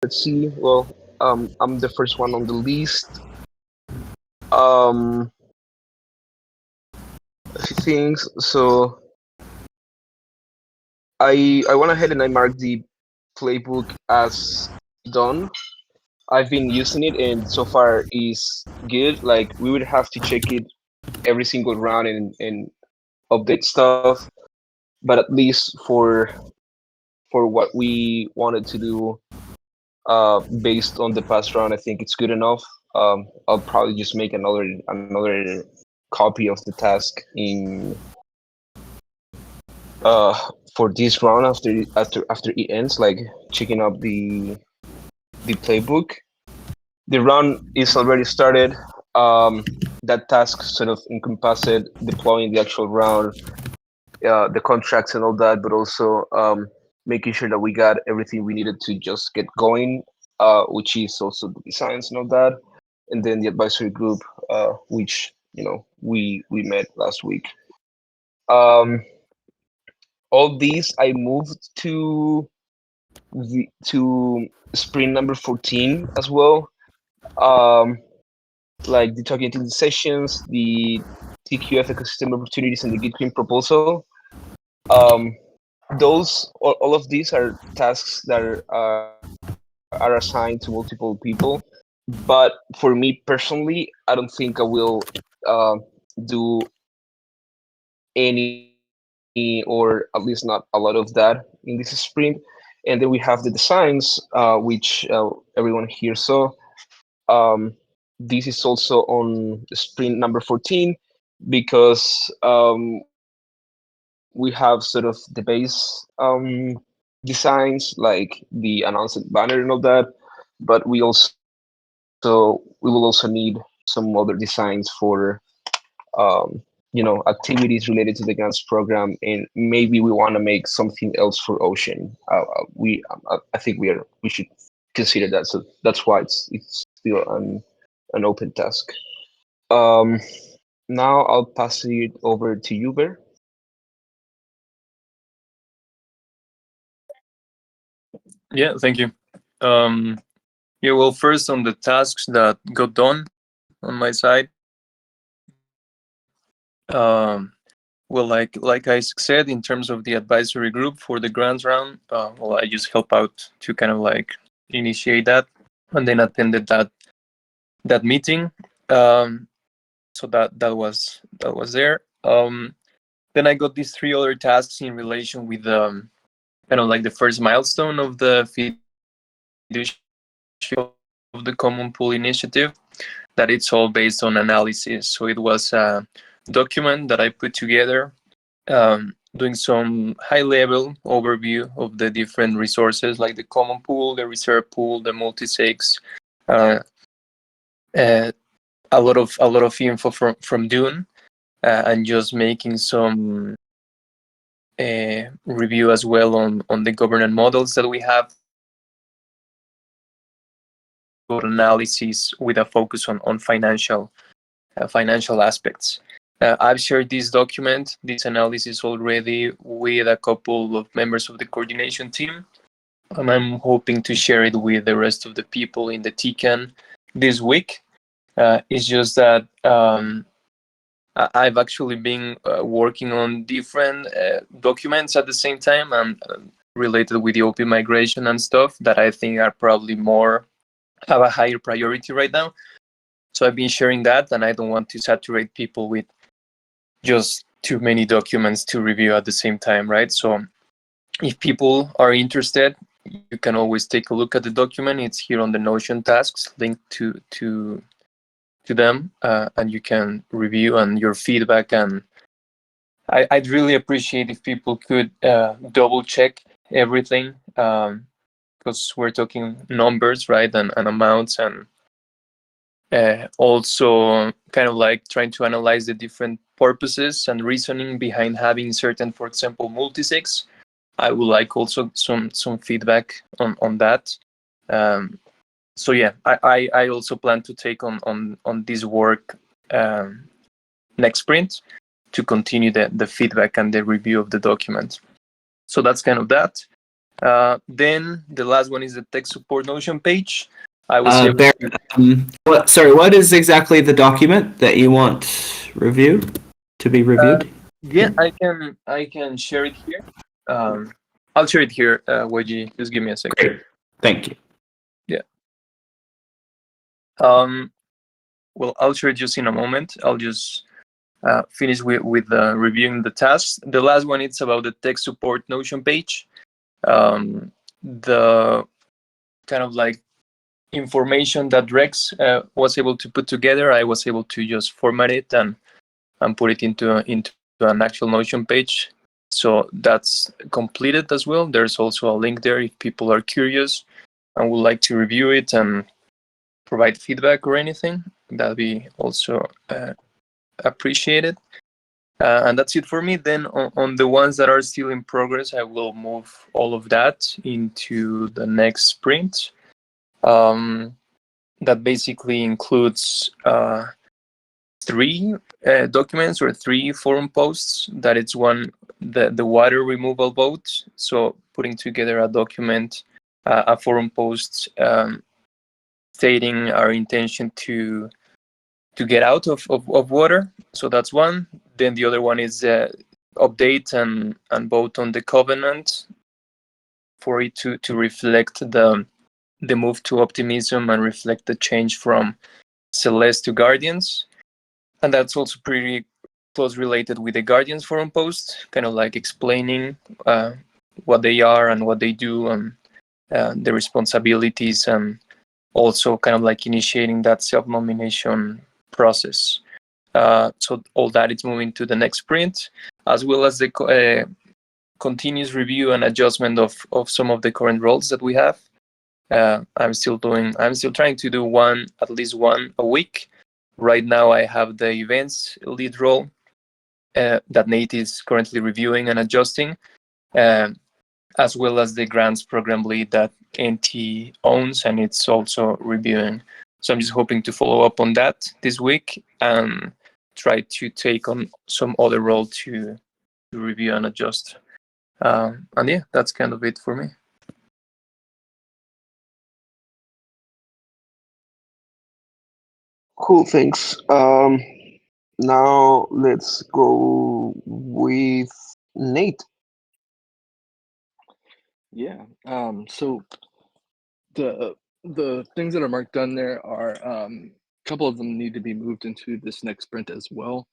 let's see. Well, I'm the first one on the list. Um, a few things. So I went ahead and I marked the playbook as done. I've been using it, and so far is good. Like we would have to check it every single round and update stuff, but at least for what we wanted to do, based on the past round, I think it's good enough. I'll probably just make another copy of the task in uh for this round after it ends, like checking up the playbook. The round is already started. That task sort of encompassed deploying the actual round, the contracts and all that, but also making sure that we got everything we needed to just get going, which is also the designs and all that, and then the advisory group, which we met last week. Um, all these I moved to sprint number 14 as well. Um, like the targeting sessions, the TQF ecosystem opportunities, and the Git Green proposal. Um, those all of these are tasks that are assigned to multiple people. But for me personally, I don't think I will uh, do any, or at least not a lot of that in this sprint. And then we have the designs, which everyone here saw. Um, this is also on sprint number 14 because we have sort of the base designs, like the announcement banner and all that, but we will also need some other designs for activities related to the grants program, and maybe we want to make something else for Ocean. I think we should consider that. So that's why it's still an open task. Um, Now I'll pass it over to you, Bear. Yeah, thank you. Um, yeah, well, first on the tasks that got done on my side. Um, well, like I said, in terms of the advisory group for the grants round, well, I just help out to kind of like initiate that, and then attended that meeting. So that was there. Then I got these three other tasks in relation with kind of like the first milestone of the of the Common Pool initiative, that it's all based on analysis. So it was a document that I put together, doing some high level overview of the different resources like the Common Pool, the Reserve Pool, the multi-sigs, uh, uh, a lot of info from Dune, and just making some review as well on the governance models that we have, analysis with a focus on financial aspects. I've shared this document, this analysis already with a couple of members of the coordination team, and I'm hoping to share it with the rest of the people in the TCAN this week. It's just that I've actually been working on different documents at the same time, and related with the OP migration and stuff that I think are probably have a higher priority right now. So I've been sharing that, and I don't want to saturate people with just too many documents to review at the same time, right? So if people are interested, you can always take a look at the document. It's here on the Notion tasks, linked to them, and you can review and your feedback. And I'd really appreciate if people could double check everything, because we're talking numbers, right, and amounts, and also kind of like trying to analyze the different purposes and reasoning behind having certain, for example, multisigs. I would like also some feedback on that. So yeah, I also plan to take on this work next sprint, to continue the feedback and the review of the document. So that's kind of that. Then the last one is the tech support Notion page. I was able Baron, to. what is exactly the document that you want to be reviewed? Yeah, I can share it here. I'll share it here. YG, just give me a second. Great, thank you. Yeah. Well, I'll share it just in a moment. I'll just finish with reviewing the tasks. The last one is about the tech support Notion page. The kind of like information that Rex was able to put together, I was able to just format it and put it into an actual Notion page. So that's completed as well. There's also a link there if people are curious and would like to review it and provide feedback or anything. That'd be also appreciated. And that's it for me. Then on the ones that are still in progress, I will move all of that into the next sprint. That basically includes three documents or three forum posts. That it's one, the water removal vote. So putting together a document, a forum post stating our intention to get out of water. So that's one. Then the other one is update and vote on the covenant for it to reflect the move to optimism and reflect the change from Celeste to Guardians. And that's also pretty close related with the Guardians forum post, kind of like explaining what they are and what they do and the responsibilities, and also kind of like initiating that self-nomination process. So all that is moving to the next sprint, as well as the continuous review and adjustment of some of the current roles that we have. I'm still trying to do at least one a week. Right now I have the events lead role that Nate is currently reviewing and adjusting, as well as the grants program lead that NT owns and it's also reviewing. So I'm just hoping to follow up on that this week and try to take on some other role to review and adjust. And yeah, that's kind of it for me. Cool, thanks. Now let's go with Nate. Yeah. So the things that are marked done there are a couple of them need to be moved into this next sprint as well,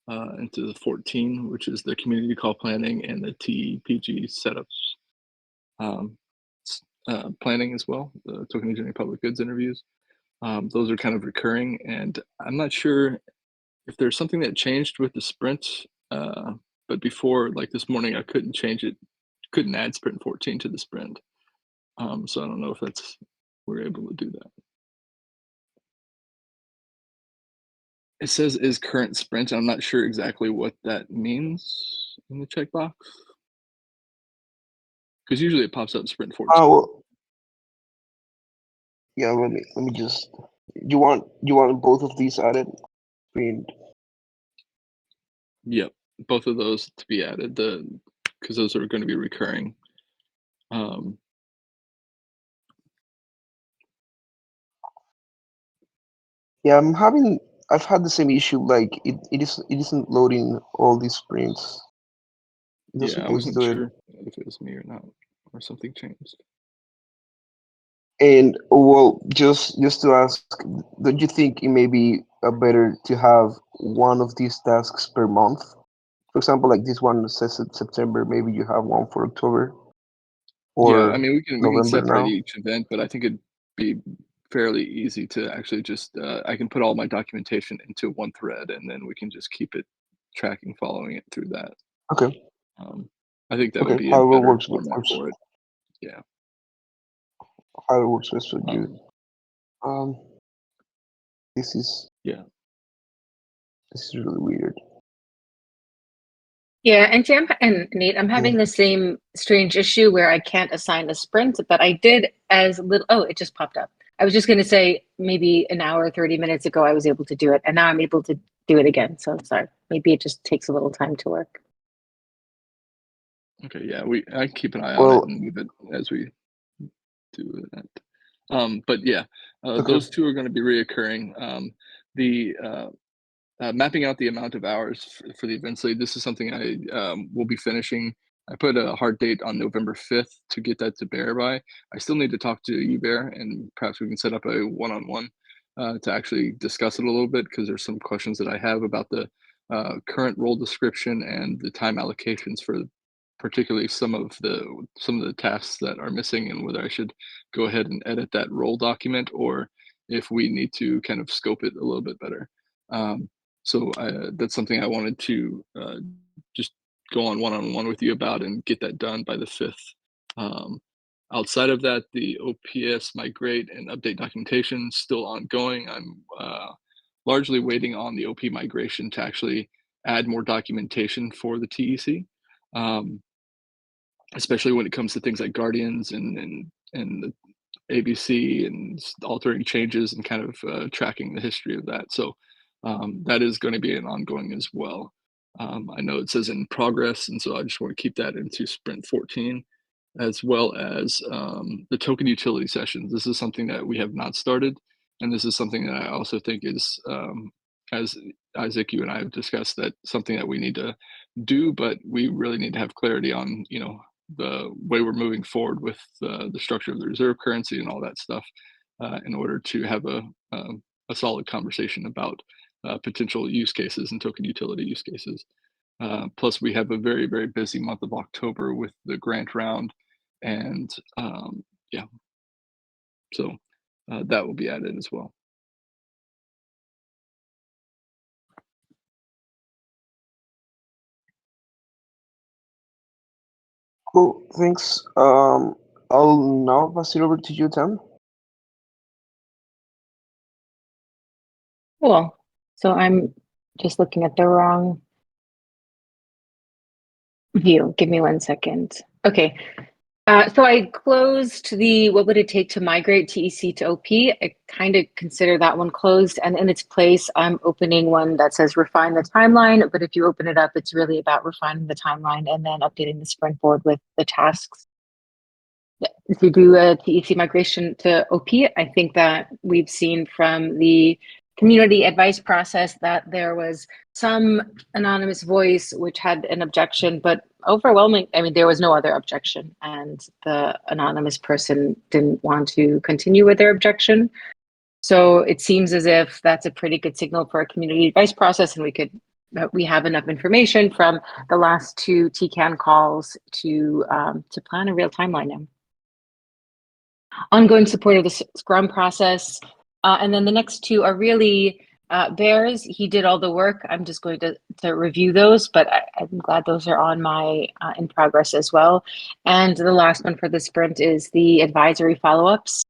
into the 14, which is the community call planning and the TPG setups planning as well, the token engineering public goods interviews. Those are kind of recurring, and I'm not sure if there's something that changed with the sprint, but before, like this morning, I couldn't change it, couldn't add sprint 14 to the sprint. So I don't know if we're able to do that. It says is current sprint. I'm not sure exactly what that means in the checkbox, because usually it pops up sprint 14. Oh, well, yeah. Let me just. You want both of these added? Yep, both of those to be added. Because those are going to be recurring. Yeah, I've had the same issue. Like it isn't loading all these sprints. It was Yeah, I supposed to wasn't do it. sure if it was me or not, or something changed. And well, just to ask, don't you think it may be better to have one of these tasks per month? For example, like this one says September, maybe you have one for October Yeah, I or mean we can November separate now. each event, but I think it'd be fairly easy to actually just I can put all my documentation into one thread, and then we can just keep it tracking, following it through that. Okay. I think that would Okay. be a However better works format for it. Yeah. however works best for you. This is really weird. Yeah, and and Nate, I'm having the same strange issue where I can't assign a sprint, but I did as little. Oh, it just popped up. I was just going to say maybe an hour, 30 minutes ago, I was able to do it, and now I'm able to do it again. So sorry. Maybe it just takes a little time to work. Okay, yeah, I keep an eye on it Well, and move it as we do that. But yeah, okay. those two are going to be reoccurring. The mapping out the amount of hours for the event slate. This is something I will be finishing. I put a hard date on November 5th to get that to Bear by. I still need to talk to you, Bear, and perhaps we can set up a one-on-one to actually discuss it a little bit, because there's some questions that I have about the current role description and the time allocations for particularly some of the tasks that are missing, and whether I should go ahead and edit that role document, or if we need to kind of scope it a little bit better. So that's something I wanted to just go on-one with you about and get that done by the 5th. Outside of that, the OPS migrate and update documentation still ongoing. I'm largely waiting on the OP migration to actually add more documentation for the TEC, especially when it comes to things like Guardians and the ABC and altering changes and kind of tracking the history of that. So that is going to be an ongoing as well. I know it says in progress, and so I just want to keep that into Sprint 14, as well as the token utility sessions. This is something that we have not started, and this is something that I also think is, as Isaac, you and I have discussed, that something that we need to do, but we really need to have clarity on, the way we're moving forward with the structure of the reserve currency and all that stuff, in order to have a solid conversation about potential use cases and token utility use cases. Plus, we have a very, very busy month of October with the grant round, and yeah, so that will be added as well. Cool. Thanks. I'll now pass it over to you, Tam. Cool. So I'm just looking at the wrong view. Give me 1 second. Okay. So I closed what would it take to migrate TEC to OP? I kind of consider that one closed, and in its place, I'm opening one that says refine the timeline. But if you open it up, it's really about refining the timeline and then updating the sprint board with the tasks. If you do a TEC migration to OP, I think that we've seen from the community advice process that there was some anonymous voice which had an objection, but overwhelming, I mean, there was no other objection, and the anonymous person didn't want to continue with their objection. So it seems as if that's a pretty good signal for a community advice process, and we have enough information from the last 2 TCAN calls to plan a real timeline now. Ongoing support of the Scrum process. And then the next 2 are really Bears. He did all the work. I'm just going to review those, but I'm glad those are on my in progress as well. And the last one for the sprint is the advisory follow-ups.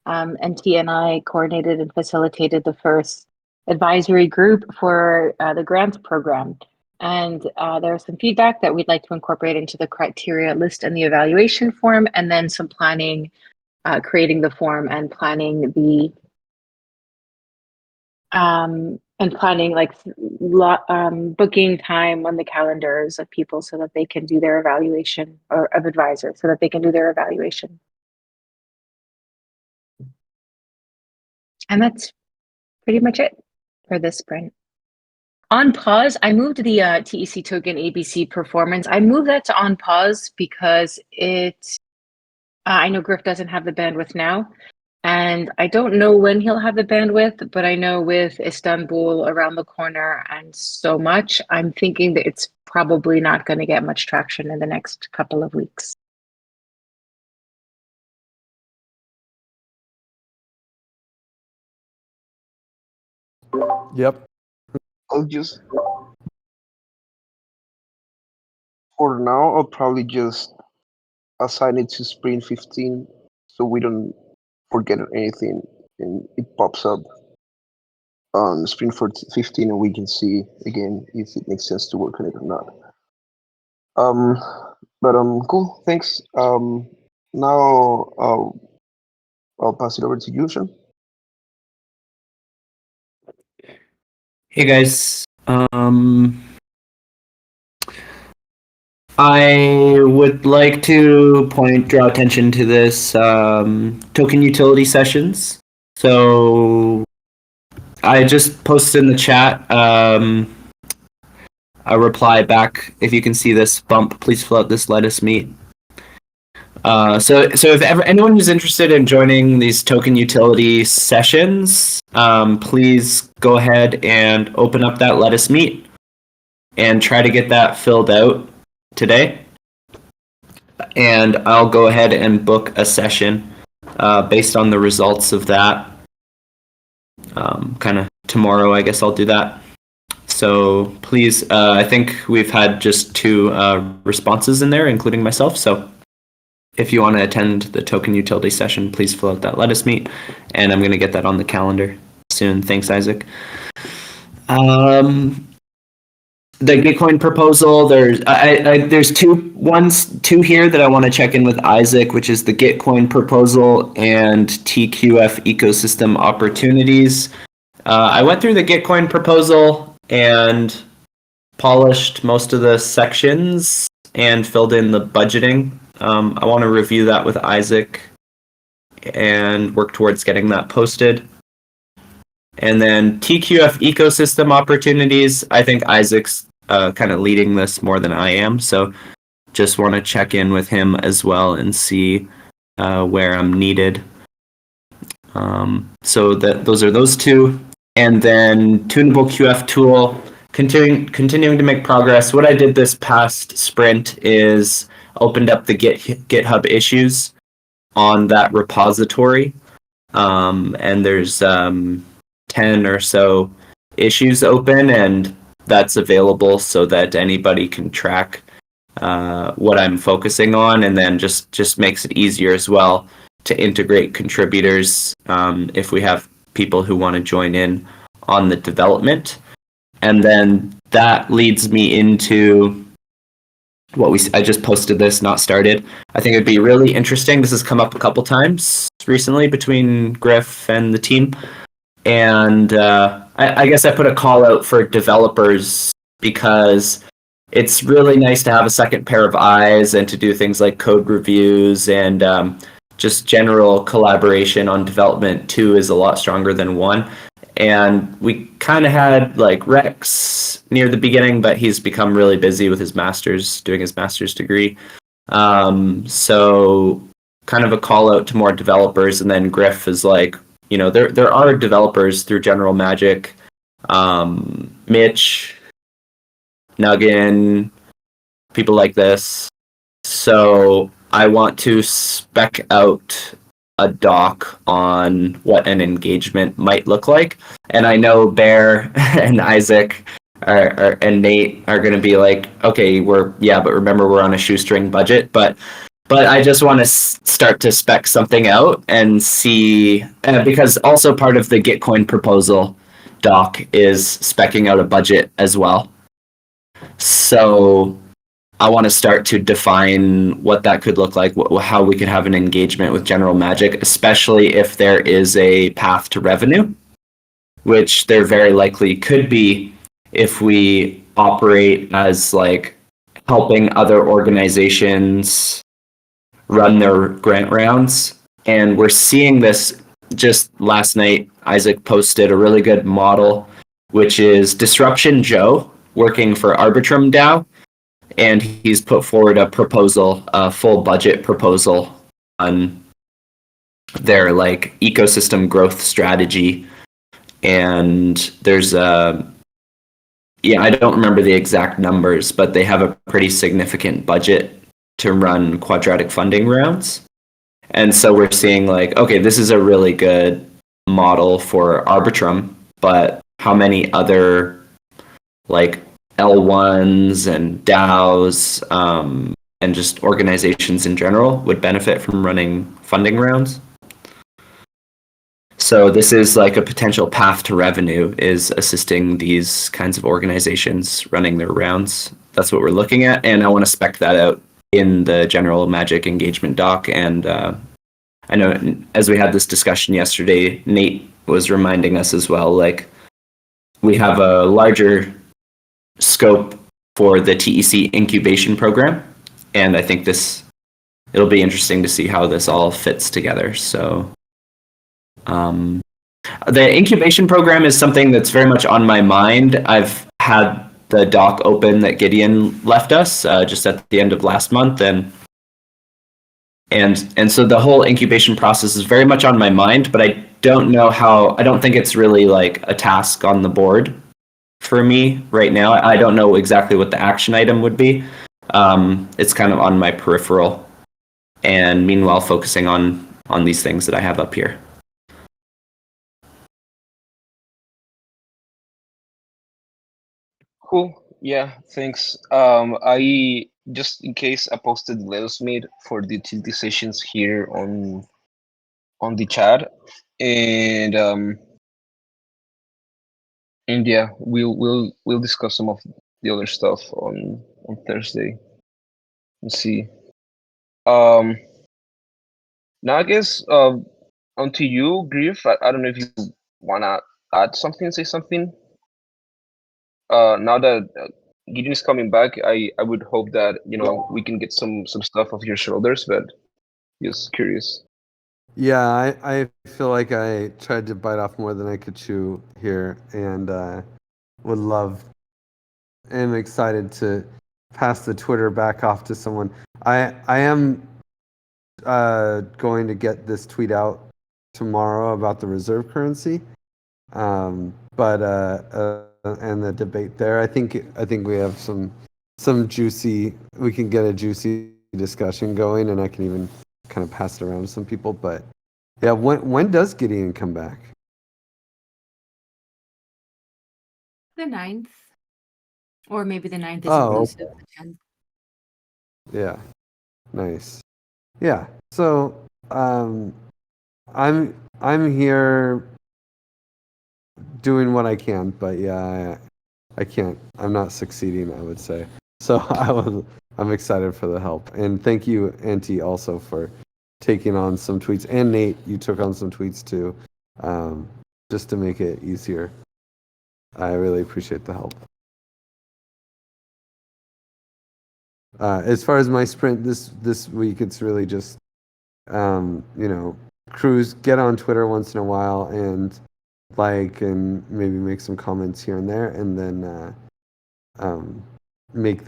NT and I coordinated and facilitated the first advisory group for the grants program. And there's some feedback that we'd like to incorporate into the criteria list and the evaluation form, and then some planning, creating the form and planning booking time on the calendars of people so that they can do their evaluation, or of advisors so that they can do their evaluation. And that's pretty much it for this sprint. On pause, I moved the TEC token ABC performance. I moved that to on pause because I know Griff doesn't have the bandwidth now, and I don't know when he'll have the bandwidth, but I know with Istanbul around the corner and so much, I'm thinking that it's probably not going to get much traction in the next couple of weeks. Yep. I'll just, for now, I'll probably just assign it to Sprint 15 so we don't forget anything and it pops up on Sprint 15 and we can see again if it makes sense to work on it or not. Cool, thanks. Now I'll pass it over to you, Sean. Hey guys. I would like to draw attention to this token utility sessions. So I just posted in the chat a reply back. If you can see this bump, please fill out this let us meet. So if anyone who's interested in joining these token utility sessions, please go ahead and open up that let us meet and try to get that filled out today. And I'll go ahead and book a session based on the results of that. Kind of tomorrow, I guess I'll do that. So please, I think we've had just 2 responses in there, including myself. So if you want to attend the token utility session, please fill out that let us meet, and I'm going to get that on the calendar soon. Thanks, Isaac. The Gitcoin proposal, there's two here that I want to check in with Isaac, which is the Gitcoin proposal and TQF ecosystem opportunities. I went through the Gitcoin proposal and polished most of the sections and filled in the budgeting. I want to review that with Isaac and work towards getting that posted. And then TQF ecosystem opportunities, I think Isaac's kind of leading this more than I am, so just want to check in with him as well and see where I'm needed. So those are those 2. And then Tunable QF tool, continuing to make progress. What I did this past sprint is opened up the GitHub issues on that repository, and there's 10 or so issues open, and that's available so that anybody can track what I'm focusing on, and then just makes it easier as well to integrate contributors if we have people who want to join in on the development. And then that leads me into I just posted this, not started. I think it'd be really interesting. This has come up a couple times recently between Griff and the team. And I guess I put a call out for developers because it's really nice to have a second pair of eyes and to do things like code reviews and just general collaboration on development. 2 is a lot stronger than 1. And we kind of had like Rex near the beginning, but he's become really busy with his master's, doing his master's degree. So kind of a call out to more developers. And then Griff is like, there are developers through General Magic, Mitch, Nuggin, people like this. So I want to spec out a doc on what an engagement might look like. And I know Bear and Isaac and Nate are going to be like, okay, but remember we're on a shoestring budget. But I just want to start to spec something out and see, because also part of the Gitcoin proposal doc is specking out a budget as well. So I want to start to define what that could look like, how we could have an engagement with General Magic, especially if there is a path to revenue, which there very likely could be if we operate as like helping other organizations run their grant rounds. And we're seeing this just last night. Isaac posted a really good model, which is Disruption Joe working for Arbitrum DAO. And he's put forward a proposal, a full budget proposal on their like ecosystem growth strategy. And there's I don't remember the exact numbers, but they have a pretty significant budget to run quadratic funding rounds. And so we're seeing like, okay, this is a really good model for Arbitrum, but how many other like L1s and DAOs and just organizations in general would benefit from running funding rounds? So this is like a potential path to revenue, is assisting these kinds of organizations running their rounds. That's what we're looking at, and I want to spec that out in the General Magic engagement doc. And I know as we had this discussion yesterday, Nate was reminding us as well, like we have a larger scope for the TEC incubation program. and I think it'll be interesting to see how this all fits together. So, the incubation program is something that's very much on my mind. I've had the doc open that Gideon left us just at the end of last month, and so the whole incubation process is very much on my mind, but I don't know how. I don't think it's really like a task on the board for me right now. I don't know exactly what the action item would be. It's kind of on my peripheral, and meanwhile focusing on these things that I have up here. Cool. Yeah, thanks. I just in case I posted the Leos made for the utility sessions here on the chat, and yeah, we'll discuss some of the other stuff on Thursday. Let's see. Um, Now I guess onto you, Griff. I don't know if you wanna add something, say something. Now that Gideon is coming back, I would hope that we can get some stuff off your shoulders. But just curious. Yeah, I feel like I tried to bite off more than I could chew here, and would love am excited to pass the Twitter back off to someone. I am going to get this tweet out tomorrow about the reserve currency, but and the debate there. I think we have some juicy. We can get a juicy discussion going, and I can even kind of pass it around to some people. But yeah, when does Gideon come back? The 9th. Or maybe the 9th is Oh, inclusive of the 10th. Yeah, nice. Yeah, so I'm here doing what I can, but yeah, I can't. I'm not succeeding, I would say. So I'm excited for the help, and thank you, Auntie, also for taking on some tweets, and Nate, you took on some tweets too, just to make it easier. I really appreciate the help. As far as my sprint this week, it's really just cruise, get on Twitter once in a while, and and maybe make some comments here and there, and then make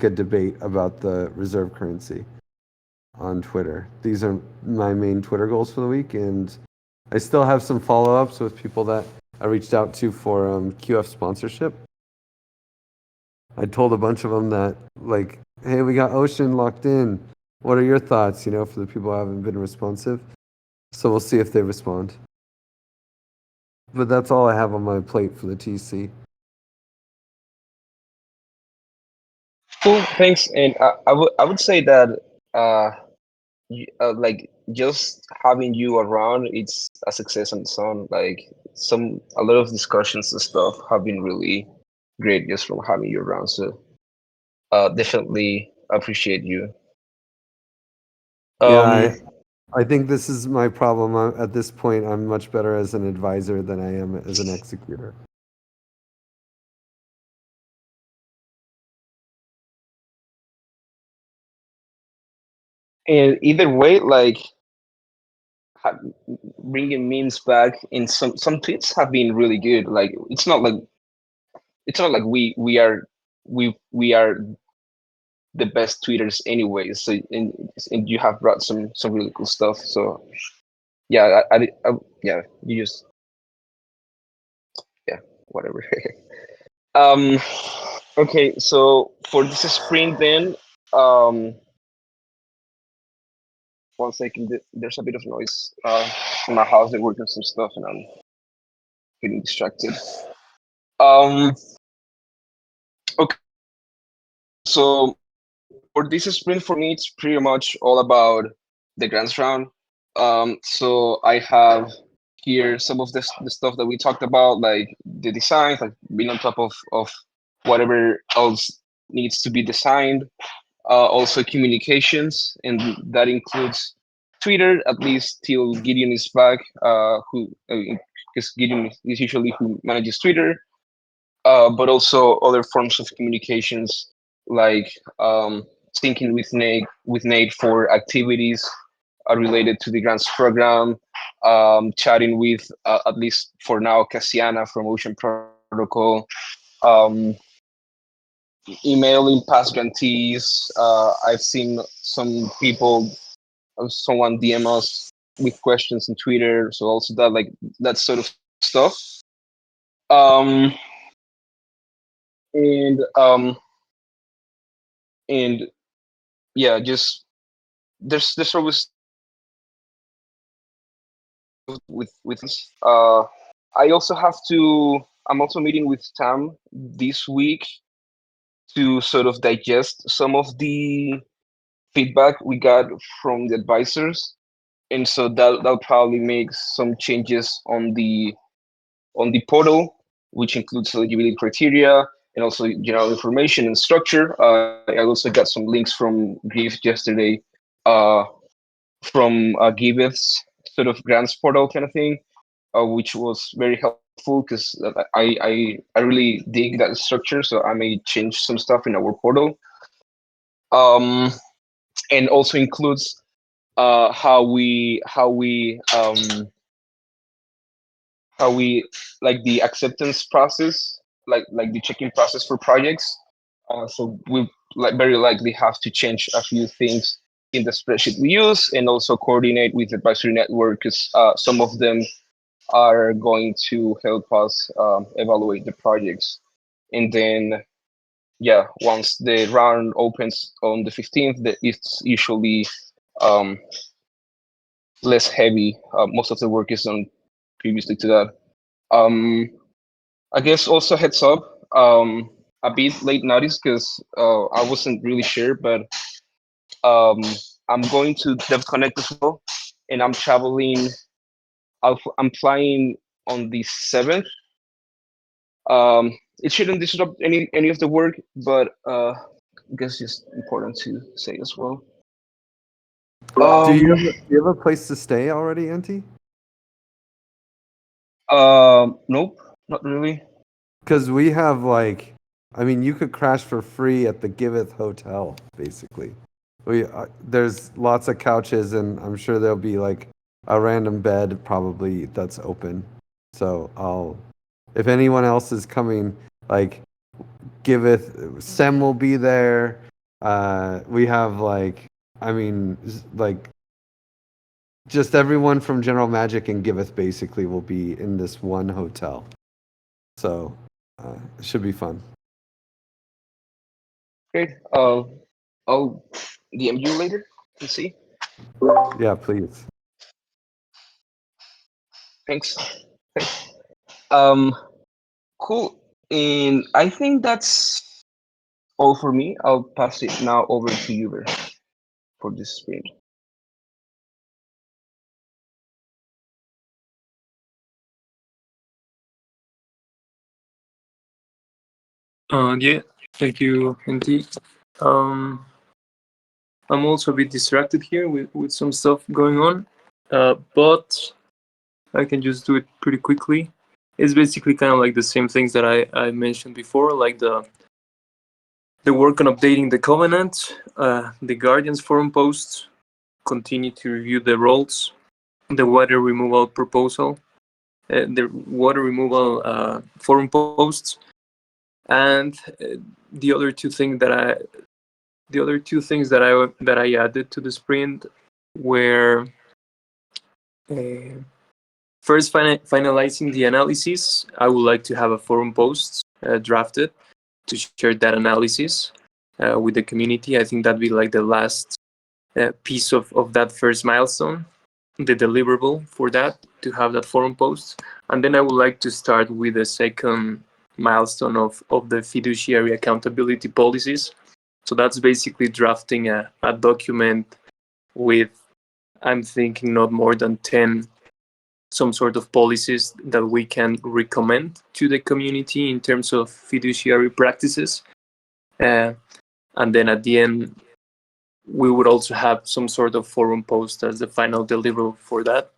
a debate about the reserve currency on Twitter. These are my main Twitter goals for the week, and I still have some follow-ups with people that I reached out to for QF sponsorship. I told a bunch of them that, like, hey, we got Ocean locked in. What are your thoughts, for the people who haven't been responsive? So we'll see if they respond. But that's all I have on my plate for the TC. Cool. Thanks. And I would say that like just having you around, it's a success on its own. Like a lot of discussions and stuff have been really great just from having you around. So definitely appreciate you. Yeah, I think this is my problem. At this point, I'm much better as an advisor than I am as an executor. And either way, like bringing memes back in some tweets have been really good. Like it's not like we are the best tweeters anyway. So and you have brought some really cool stuff. So yeah, yeah, you just yeah, whatever. um, okay, so for this sprint then, um, one second, there's a bit of noise in my house. They're working on some stuff, and I'm getting distracted. Um, okay, so for this sprint for me, it's pretty much all about the grants round. So I have here some of the stuff that we talked about, like the design, like being on top of whatever else needs to be designed. Also communications, and that includes Twitter, at least till Gideon is back, because Gideon is usually who manages Twitter, but also other forms of communications like syncing with Nate for activities related to the grants program, chatting with at least for now Cassiana from Ocean Protocol, um, emailing past grantees. I've seen some people, someone DM us with questions on Twitter, so also that sort of stuff. Um, and and yeah, just there's always with this. I also have to. I'm also meeting with Tam this week to sort of digest some of the feedback we got from the advisors, and so that'll probably make some changes on the portal, which includes eligibility criteria and also general information and structure. I also got some links from Griff yesterday, uh, from Giveth's sort of grants portal kind of thing, which was very helpful because I really dig that structure. So I may change some stuff in our portal, and also includes how we like the acceptance process, like the checking process for projects. So we very likely have to change a few things in the spreadsheet we use, and also coordinate with the advisory network because some of them are going to help us evaluate the projects. And then, yeah, once the round opens on the 15th, it's usually um, less heavy. Most of the work is done previously to that. I guess also heads up, a bit late notice because I wasn't really sure, but um, I'm going to Dev Connect as well, and I'm traveling. I'm flying on the 7th. It shouldn't disrupt any of the work, but I guess it's important to say as well. Do you have a place to stay already, Auntie? Nope, not really. Because we have like, I mean, you could crash for free at the Giveth Hotel, basically. There's lots of couches, and I'm sure there'll be like a random bed probably that's open. So if anyone else is coming, like Giveth, Sem will be there. We have like, I mean, like just everyone from General Magic and Giveth basically will be in this one hotel. So it should be fun. Great. I'll DM you later and see. Yeah, please. Thanks. Um, cool. And I think that's all for me. I'll pass it now over to you for this sprint. Yeah, thank you, Henty. Um, I'm also a bit distracted here with some stuff going on, but I can just do it pretty quickly. It's basically kind of like the same things that I mentioned before, like the work on updating the covenant, the Guardians forum posts, continue to review the roles, the water removal proposal, the water removal forum posts, and the other two things that I added to the sprint were first finalizing the analysis. I would like to have a forum post drafted to share that analysis with the community. I think that'd be like the last piece of that first milestone, the deliverable for that, to have that forum post. And then I would like to start with the second milestone of the fiduciary accountability policies. So that's basically drafting a document with, I'm thinking, not more than 10 some sort of policies that we can recommend to the community in terms of fiduciary practices. And then at the end, we would also have some sort of forum post as the final deliverable for that,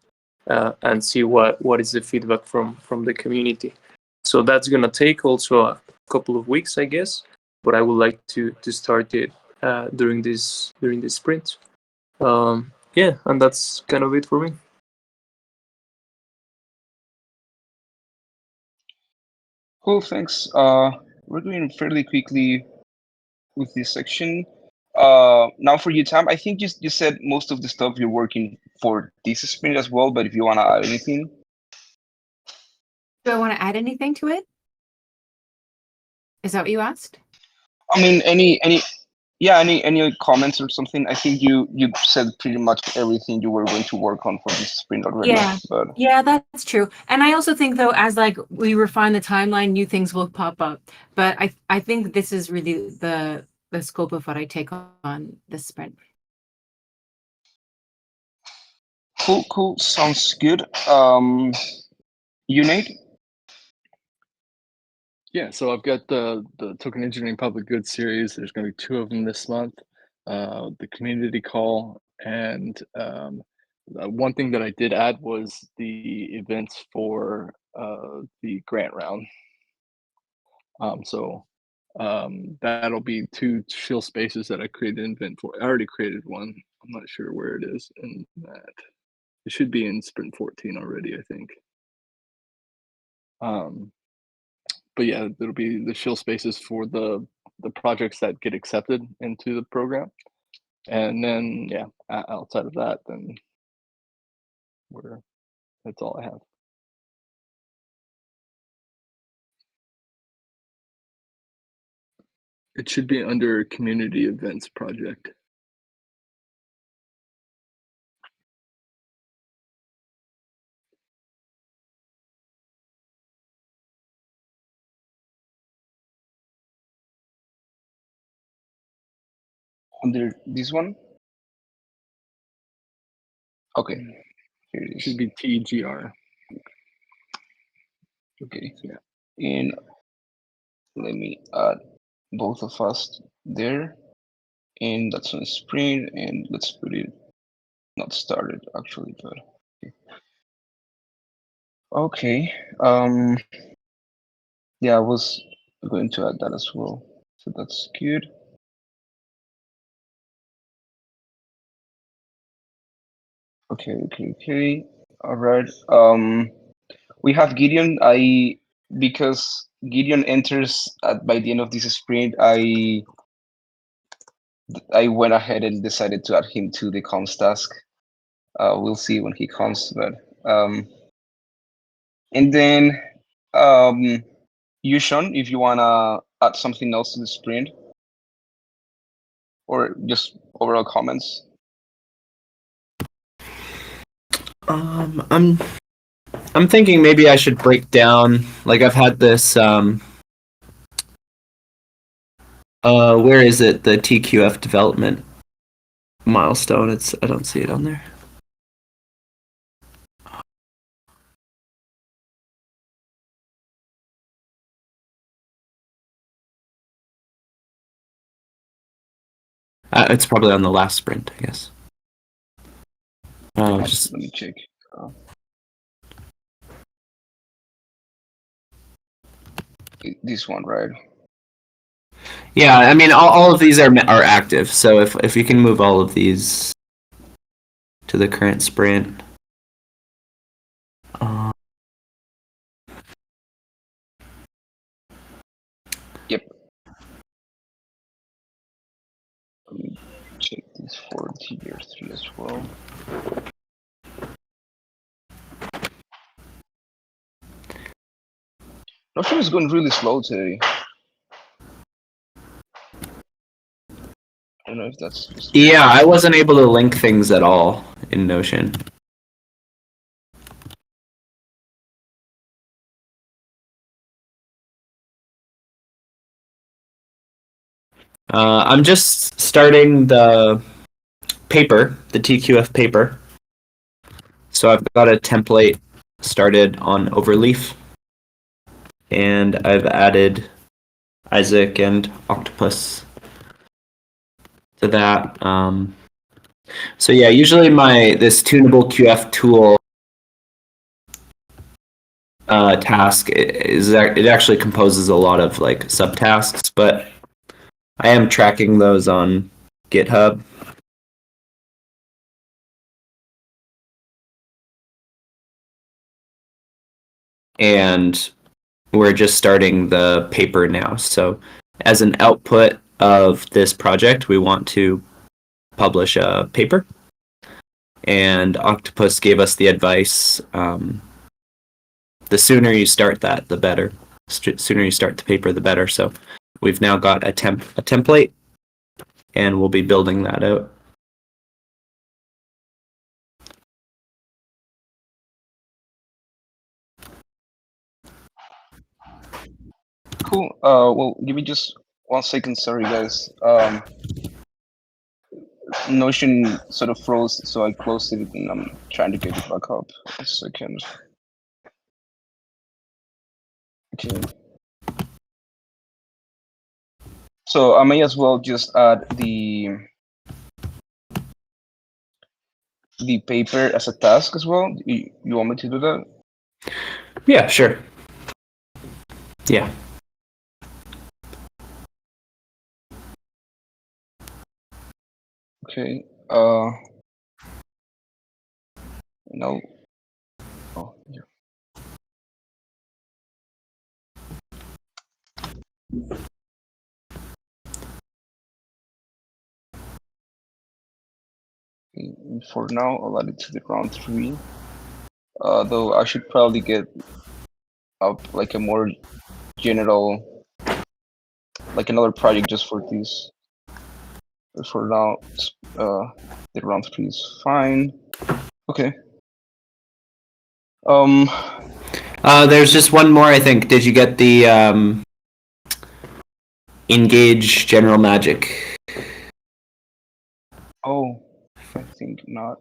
and see what is the feedback from the community. So that's going to take also a couple of weeks, I guess, but I would like to start it during this sprint. Yeah, and that's kind of it for me. Cool, thanks. We're going fairly quickly with this section. Now for you, Tam, I think you said most of the stuff you're working for this sprint as well, but if you want to add anything. Do I want to add anything to it? Is that what you asked? I mean, any comments or something? I think you said pretty much everything you were going to work on for this sprint already. Yeah. But Yeah, that's true. And I also think though, as like we refine the timeline, new things will pop up. But I think this is really the scope of what I take on this sprint. cool. Sounds good. You, Nate? Yeah, so I've got the Token Engineering Public Goods series. There's going to be 2 of them this month. The community call, and one thing that I did add was the events for the grant round. That'll be 2 chill spaces that I created an event for. I already created one. I'm not sure where it is in that. It should be in Sprint 14 already, I think. But yeah, there'll be the chill spaces for the projects that get accepted into the program, and then yeah, outside of that, then that's all I have. It should be under community events project. Under this one? Okay. Here it It is. should be TGR. Okay. Yeah. And let me add both of us there. And that's on sprint, and let's put it not started actually, but okay. Yeah, I was going to add that as well. So that's good. Okay. All right. We have Gideon. Because Gideon enters by the end of this sprint, I went ahead and decided to add him to the comms task. We'll see when he comes, but and then you, Sean, if you wanna add something else to the sprint, or just overall comments. I'm thinking maybe I should break down, like I've had this where is it, the TQF development milestone? I don't see it on there. It's probably on the last sprint, I guess. Let me check. This one, right? Yeah, I mean, all of these are active. So if you can move all of these to the current sprint. Yep. Let me check this for tier 3 as well. Nothing is going really slow today. I don't know if that's just... Yeah, I wasn't able to link things at all in Notion. I'm just starting the paper, the TQF paper. So I've got a template started on Overleaf. And I've added Isaac and Octopus to that. So yeah, usually this tunable QF tool task it actually composes a lot of like subtasks, but I am tracking those on GitHub. And we're just starting the paper now. So as an output of this project, we want to publish a paper. And Octopus gave us the advice, the sooner you start that, the better. Sooner you start the paper, the better. So we've now got a template, and we'll be building that out. Cool. Well, give me just 1 second. Sorry, guys. Notion sort of froze, so I closed it, and I'm trying to get it back up. 1 second. Okay. So I may as well just add the paper as a task as well. You want me to do that? Yeah, sure. Yeah. Okay. No. Oh, yeah. For now, I'll add it to the round 3. Though I should probably get up like a more general, like another project just for this. But for now, the round 3 is fine. Okay. There's just one more, I think. Did you get the engage general magic? Oh, I think not.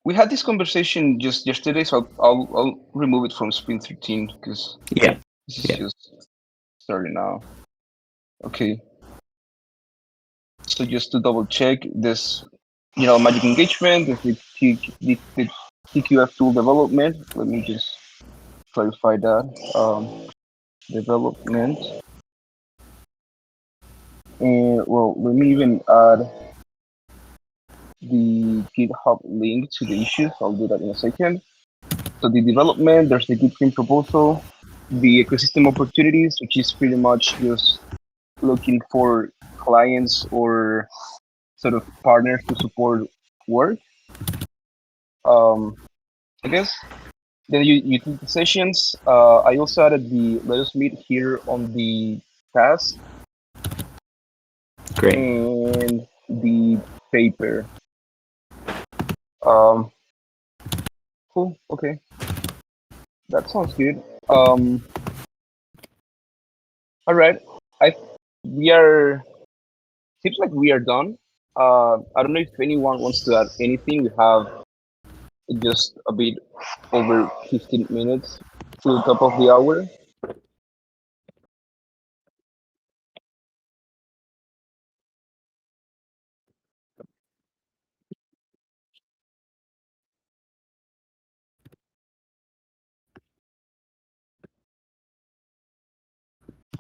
We had this conversation just yesterday, so I'll remove it from Sprint 13 because Yeah. this is just starting now. Okay. So just to double check this, magic engagement, the TQF tool development. Let me just clarify that. Development. And well, let me even add the GitHub link to the issues. I'll do that in a second. So the development, there's the Git print proposal, the ecosystem opportunities, which is pretty much just looking for clients or sort of partners to support work. I guess. Then you take the sessions. I also added the let us meet here on the task. Great. And the paper. Cool. Okay. That sounds good. All right. We are. Seems like we are done. I don't know if anyone wants to add anything. We have just a bit over 15 minutes to the top of the hour.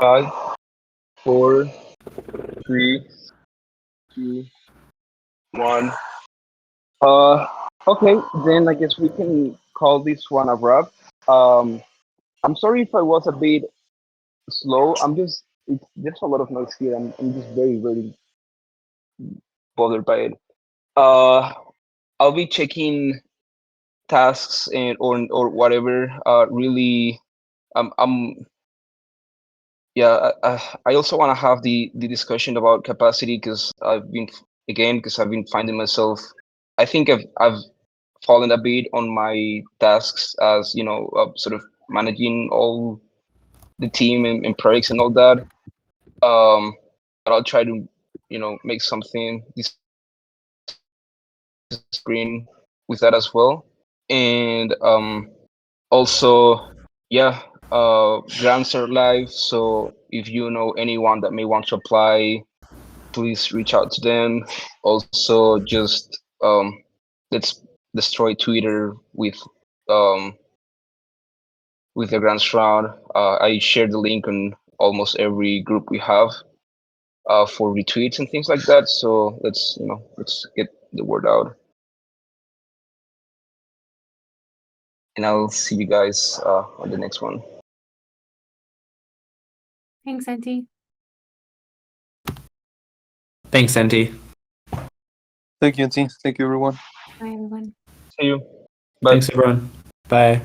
Five, four, three, two, one. Okay, then I guess we can call this one a wrap. I'm sorry if I was a bit slow. There's a lot of noise here. I'm just very, very bothered by it. I'll be checking tasks and or whatever. Really, I'm yeah. I also want to have the discussion about capacity because I've been finding myself. I think I've fallen a bit on my tasks as sort of managing all the team and projects and all that. But I'll try to make something this screen with that as well. And also, yeah, grants are live. So if you know anyone that may want to apply, please reach out to them. Also, just let's destroy Twitter with with the grants round. I shared the link on almost every group we have for retweets and things like that. So let's get the word out. And I'll see you guys on the next one. Thanks, Auntie. Thanks, Enti. Thank you, team. Thank you, everyone. Bye, everyone. See you. Bye. Thanks, everyone. Bye.